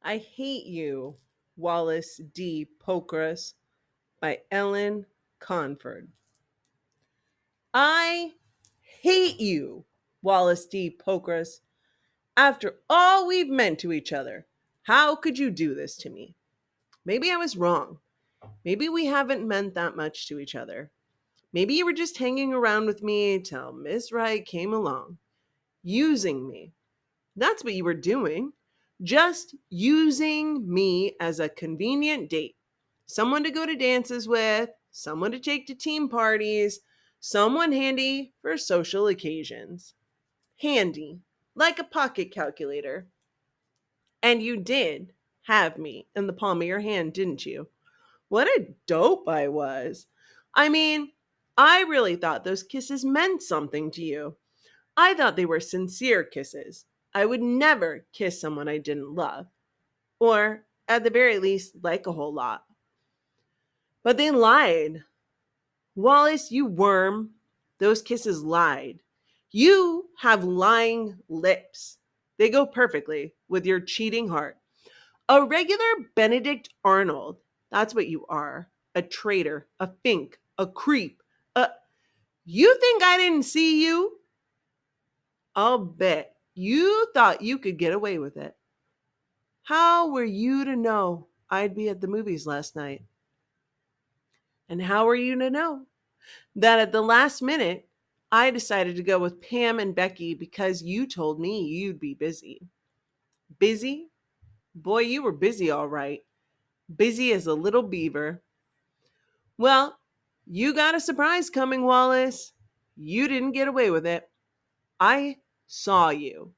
I Hate You, Wallace D. Pokras by Ellen Conford. I hate you, Wallace D. Pokras. After all we've meant to each other, how could you do this to me? Maybe I was wrong. Maybe we haven't meant that much to each other. Maybe you were just hanging around with me till Miss Wright came along, using me. That's what you were doing. Just using me as a convenient date. Someone to go to dances with, someone to take to team parties, someone handy for social occasions. Handy, like a pocket calculator. And you did have me in the palm of your hand, didn't you? What a dope I was. I mean, I really thought those kisses meant something to you. I thought they were sincere kisses. I would never kiss someone I didn't love, or at the very least, like a whole lot. But they lied. Wallace, you worm. Those kisses lied. You have lying lips. They go perfectly with your cheating heart. A regular Benedict Arnold. That's what you are. A traitor, a fink, a creep. You think I didn't see you? I'll bet you thought you could get away with it. How were you to know I'd be at the movies last night? And how were you to know that at the last minute I decided to go with Pam and Becky because you told me you'd be busy? Busy? Boy, you were busy all right. Busy as a little beaver. Well, you got a surprise coming, Wallace. You didn't get away with it. I saw you.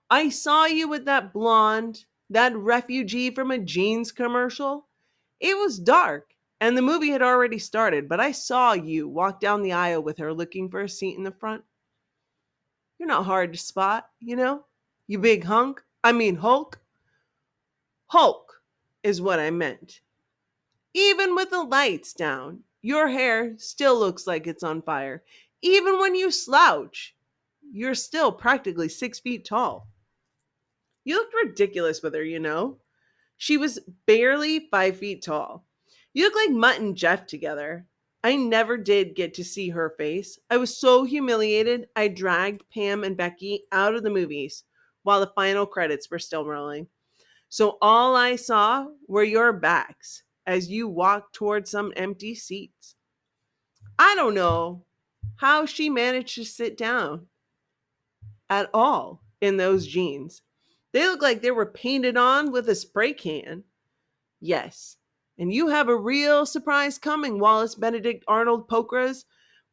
I saw you with that blonde, that refugee from a jeans commercial. It was dark, and the movie had already started, but I saw you walk down the aisle with her looking for a seat in the front. You're not hard to spot, you know? You big hunk. I mean, Hulk. Hulk is what I meant. Even with the lights down, your hair still looks like it's on fire. Even when you slouch, you're still practically 6 feet tall. You looked ridiculous with her, you know? She was barely 5 feet tall. You look like Mutt and Jeff together. I never did get to see her face. I was so humiliated, I dragged Pam and Becky out of the movies while the final credits were still rolling. So all I saw were your backs as you walked toward some empty seats. I don't know how she managed to sit down at all in those jeans. They look like they were painted on with a spray can. Yes. And you have a real surprise coming, Wallace Benedict Arnold Pokras,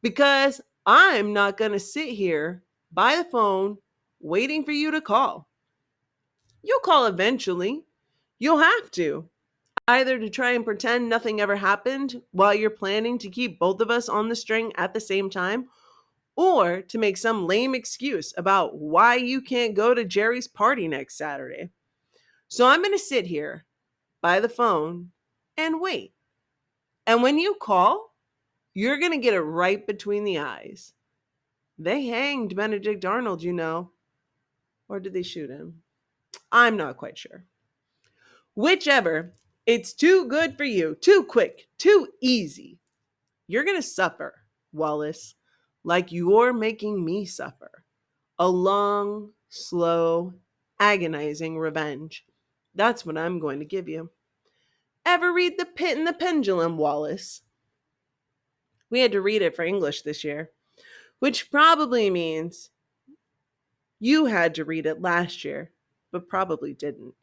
because I'm not going to sit here by the phone waiting for you to call. You'll call eventually. You'll have to. Either to try and pretend nothing ever happened while you're planning to keep both of us on the string at the same time, or to make some lame excuse about why you can't go to Jerry's party next Saturday. So I'm going to sit here by the phone and wait. And when you call, you're going to get it right between the eyes. They hanged Benedict Arnold, you know. Or did they shoot him? I'm not quite sure. Whichever, it's too good for you, too quick, too easy. You're going to suffer, Wallace, like you're making me suffer. A long, slow, agonizing revenge. That's what I'm going to give you. Ever read The Pit and the Pendulum, Wallace? We had to read it for English this year, which probably means you had to read it last year, but probably didn't.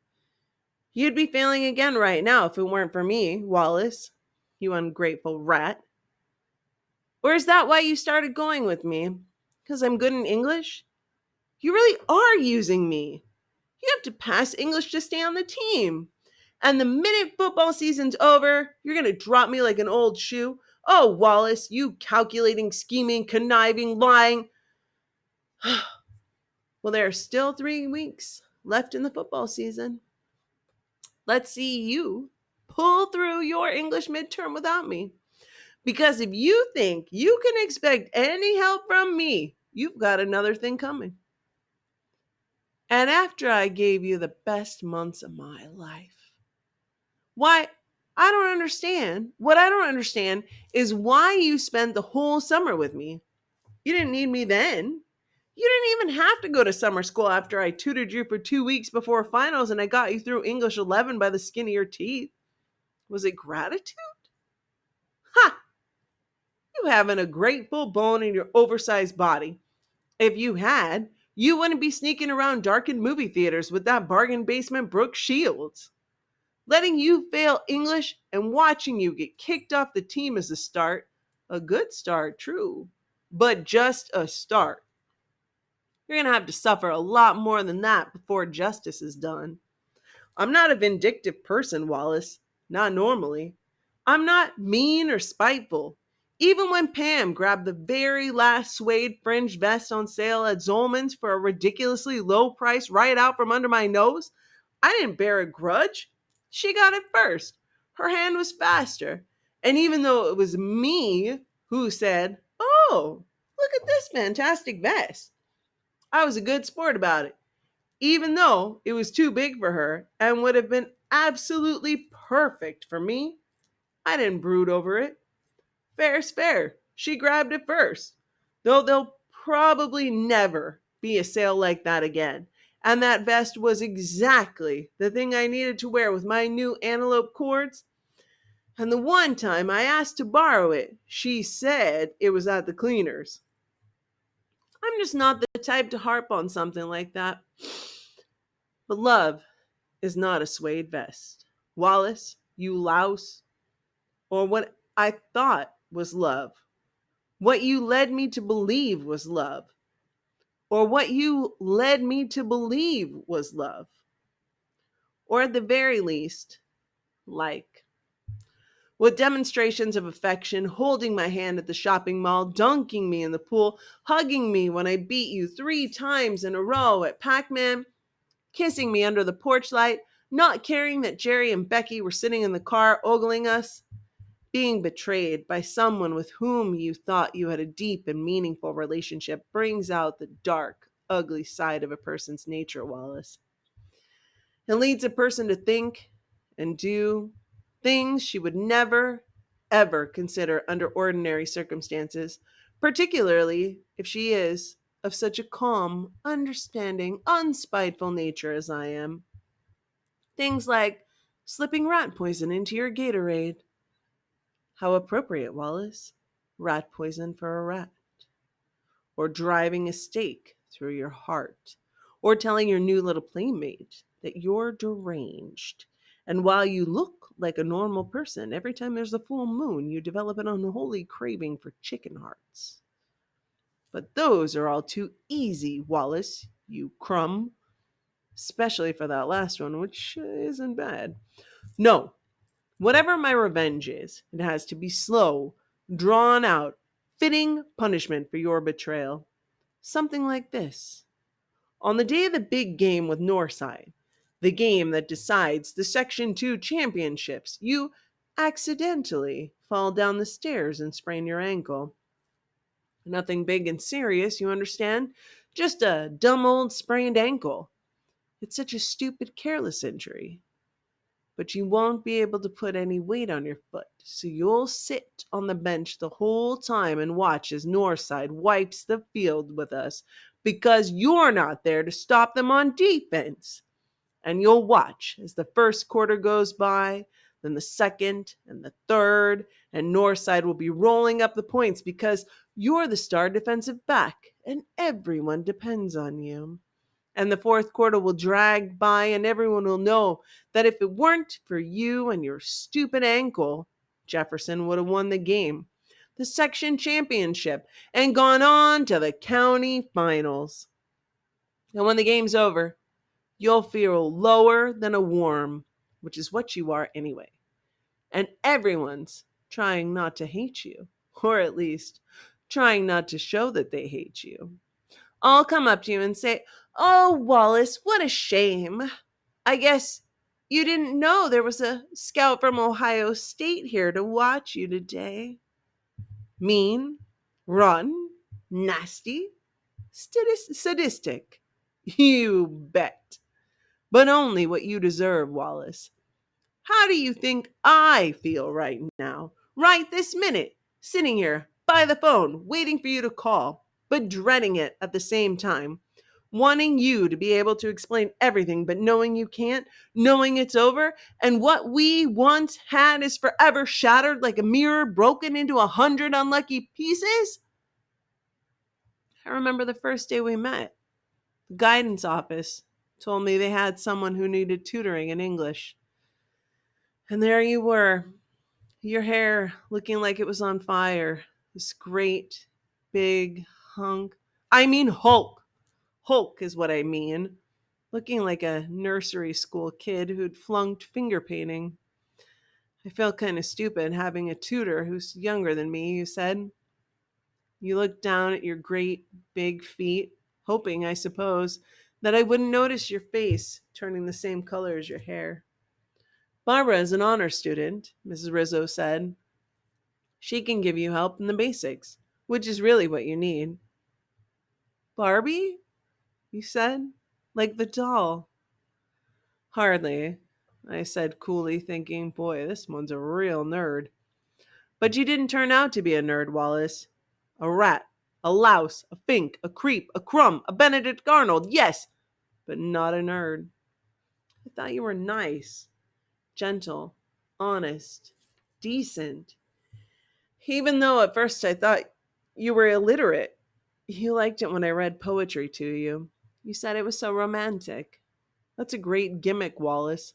You'd be failing again right now if it weren't for me, Wallace, you ungrateful rat. Or is that why you started going with me? Because I'm good in English? You really are using me. You have to pass English to stay on the team. And the minute football season's over, you're going to drop me like an old shoe. Oh, Wallace, you calculating, scheming, conniving, lying. Well, there are still 3 weeks left in the football season. Let's see you pull through your English midterm without me. Because if you think you can expect any help from me, you've got another thing coming. And after I gave you the best months of my life. Why, I don't understand. What I don't understand is why you spent the whole summer with me. You didn't need me then. You didn't even have to go to summer school after I tutored you for 2 weeks before finals and I got you through English 11 by the skin of your teeth. Was it gratitude? Ha! You haven't a grateful bone in your oversized body. If you had, you wouldn't be sneaking around darkened movie theaters with that bargain basement Brooke Shields. Letting you fail English and watching you get kicked off the team is a start. A good start, true, but just a start. You're going to have to suffer a lot more than that before justice is done. I'm not a vindictive person, Wallace. Not normally. I'm not mean or spiteful. Even when Pam grabbed the very last suede fringe vest on sale at Zolman's for a ridiculously low price right out from under my nose, I didn't bear a grudge. She got it first. Her hand was faster. And even though it was me who said, "Oh, look at this fantastic vest," I was a good sport about it even though it was too big for her and would have been absolutely perfect for me. I didn't brood over it. Fair's fair. She grabbed it first. Though there'll probably never be a sale like that again. And that vest was exactly the thing I needed to wear with my new antelope cords. And the one time I asked to borrow it, she said it was at the cleaners. I'm just not the type to harp on something like that. But love is not a suede vest. Wallace, you louse, or what I thought was love, what you led me to believe was love, or what you led me to believe was love, or at the very least, like. With demonstrations of affection, holding my hand at the shopping mall, dunking me in the pool, hugging me when I beat you 3 times in a row at Pac Man, kissing me under the porch light, not caring that Jerry and Becky were sitting in the car ogling us, being betrayed by someone with whom you thought you had a deep and meaningful relationship brings out the dark, ugly side of a person's nature, Wallace. It leads a person to think and do things she would never, ever consider under ordinary circumstances, particularly if she is of such a calm, understanding, unspiteful nature as I am. Things like slipping rat poison into your Gatorade. How appropriate, Wallace. Rat poison for a rat. Or driving a stake through your heart. Or telling your new little playmate that you're deranged. And while you look like a normal person, every time there's a full moon, you develop an unholy craving for chicken hearts. But those are all too easy, Wallace, you crumb. Especially for that last one, which isn't bad. No, whatever my revenge is, it has to be slow, drawn out, fitting punishment for your betrayal. Something like this. On the day of the big game with Northside, the game that decides the Section 2 championships, you accidentally fall down the stairs and sprain your ankle. Nothing big and serious, you understand? Just a dumb old sprained ankle. It's such a stupid, careless injury. But you won't be able to put any weight on your foot. So you'll sit on the bench the whole time and watch as Northside wipes the field with us because you're not there to stop them on defense. And you'll watch as the first quarter goes by, then the second and the third, and Northside will be rolling up the points because you're the star defensive back and everyone depends on you. And the fourth quarter will drag by, and everyone will know that if it weren't for you and your stupid ankle, Jefferson would have won the game, the section championship, and gone on to the county finals. And when the game's over, you'll feel lower than a worm, which is what you are anyway. And everyone's trying not to hate you, or at least trying not to show that they hate you. I'll come up to you and say, "Oh, Wallace, what a shame. I guess you didn't know there was a scout from Ohio State here to watch you today. Mean, rotten, nasty, sadistic. You bet. But only what you deserve, Wallace. How do you think I feel right now? Right this minute, sitting here by the phone, waiting for you to call, but dreading it at the same time. Wanting you to be able to explain everything, but knowing you can't, knowing it's over, and what we once had is forever shattered like a mirror broken into 100 unlucky pieces? I remember the first day we met. The guidance office told me they had someone who needed tutoring in English. And there you were, your hair looking like it was on fire. This great, big hunk. I mean, Hulk. Hulk is what I mean. Looking like a nursery school kid who'd flunked finger painting. I felt kind of stupid having a tutor who's younger than me, you said. You looked down at your great, big feet, hoping, I suppose, that I wouldn't notice your face turning the same color as your hair. Barbara is an honor student, Mrs. Rizzo said. She can give you help in the basics, which is really what you need. Barbie? You said? Like the doll. Hardly, I said coolly, thinking, boy, this one's a real nerd. But you didn't turn out to be a nerd, Wallace. A rat, a louse, a fink, a creep, a crumb, a Benedict Arnold, yes, but not a nerd. I thought you were nice, gentle, honest, decent. Even though at first I thought you were illiterate. You liked it when I read poetry to you. You said it was so romantic. That's a great gimmick, Wallace.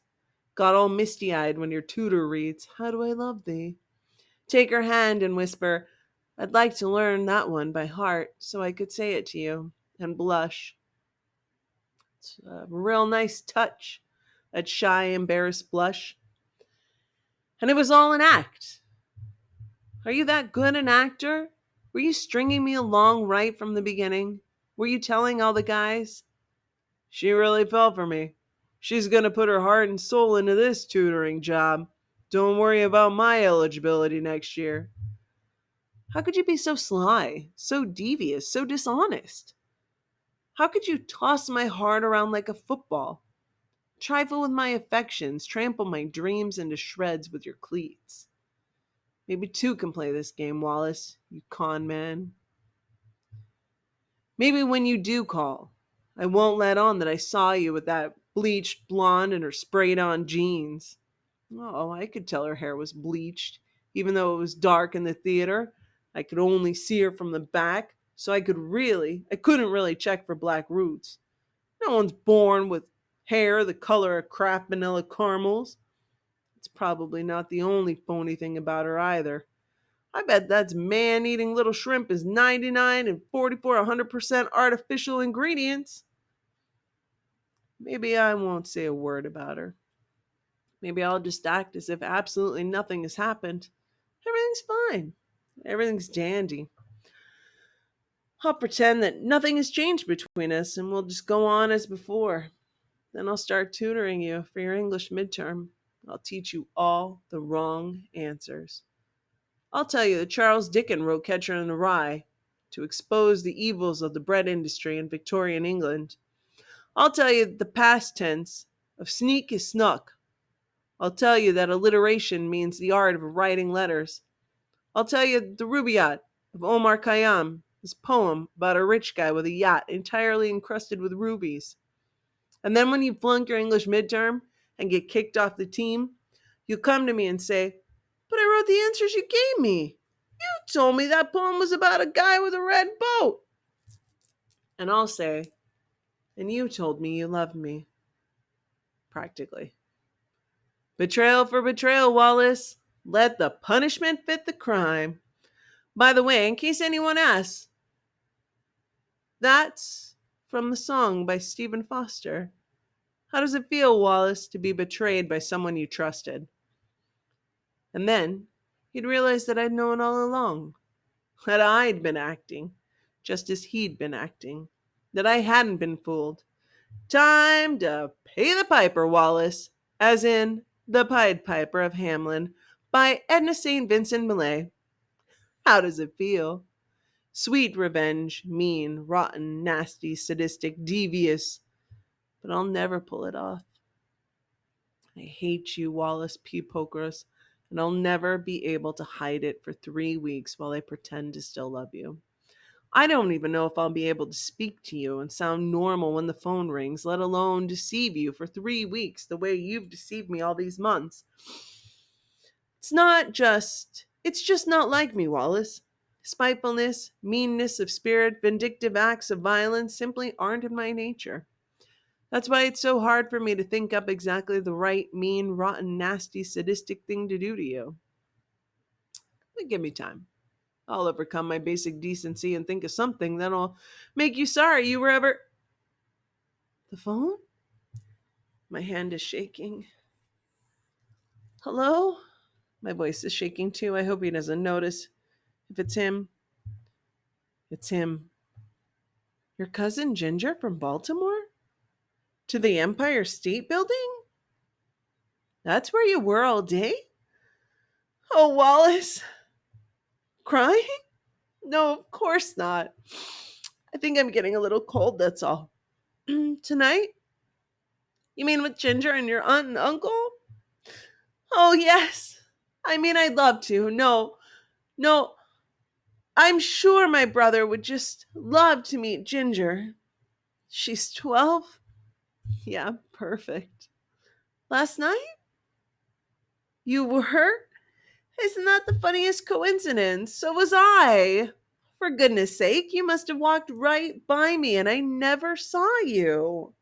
Got all misty eyed when your tutor reads, How do I love thee? Take her hand and whisper, I'd like to learn that one by heart so I could say it to you and blush. It's a real nice touch, that shy, embarrassed blush. And it was all an act. Are you that good an actor? Were you stringing me along right from the beginning? Were you telling all the guys? She really fell for me. She's going to put her heart and soul into this tutoring job. Don't worry about my eligibility next year. How could you be so sly, so devious, so dishonest? How could you toss my heart around like a football? Trifle with my affections, trample my dreams into shreds with your cleats. Maybe two can play this game, Wallace, you con man. Maybe when you do call, I won't let on that I saw you with that bleached blonde and her sprayed on jeans. Oh, I could tell her hair was bleached, even though it was dark in the theater. I could only see her from the back, so I couldn't really check for black roots. No one's born with hair the color of Kraft vanilla caramels. It's probably not the only phony thing about her either. I bet that's man-eating little shrimp is 99 and 44 100% artificial ingredients. Maybe I won't say a word about her. Maybe I'll just act as if absolutely nothing has happened. Everything's fine. Everything's dandy. I'll pretend that nothing has changed between us and we'll just go on as before. Then I'll start tutoring you for your English midterm. I'll teach you all the wrong answers. I'll tell you that Charles Dickens wrote Catcher in the Rye to expose the evils of the bread industry in Victorian England. I'll tell you that the past tense of sneak is snuck. I'll tell you that alliteration means the art of writing letters. I'll tell you the Rubaiyat of Omar Khayyam, his poem about a rich guy with a yacht entirely encrusted with rubies. And then when you flunk your English midterm and get kicked off the team, you'll come to me and say, But I wrote the answers you gave me. You told me that poem was about a guy with a red boat. And I'll say, And you told me you loved me. Practically. Betrayal for betrayal, Wallace. Let the punishment fit the crime. By the way, in case anyone asks, that's from the song by Stephen Foster. How does it feel, Wallace, to be betrayed by someone you trusted? And then he'd realize that I'd known all along, that I'd been acting, just as he'd been acting, that I hadn't been fooled. Time to pay the piper, Wallace, as in The Pied Piper of Hamelin by Edna St. Vincent Millay. How does it feel? Sweet revenge, mean, rotten, nasty, sadistic, devious, but I'll never pull it off. I hate you, Wallace P. Pokras, and I'll never be able to hide it for 3 weeks while I pretend to still love you. I don't even know if I'll be able to speak to you and sound normal when the phone rings, let alone deceive you for 3 weeks the way you've deceived me all these months. It's just not like me, Wallace. Spitefulness, meanness of spirit, vindictive acts of violence simply aren't in my nature. That's why it's so hard for me to think up exactly the right, mean, rotten, nasty, sadistic thing to do to you. But give me time. I'll overcome my basic decency and think of something that'll make you sorry you were ever. The phone? My hand is shaking. Hello? My voice is shaking too. I hope he doesn't notice. If it's him, it's him. Your cousin Ginger from Baltimore? To the Empire State Building? That's where you were all day? Oh, Wallace. Crying? No, of course not. I think I'm getting a little cold, that's all. Tonight? You mean with Ginger and your aunt and uncle? Oh, yes. I mean, I'd love to. No, no. I'm sure my brother would just love to meet Ginger. She's 12? Yeah, perfect. Last night? You were? Isn't that the funniest coincidence? So was I. For goodness sake, you must have walked right by me and I never saw you.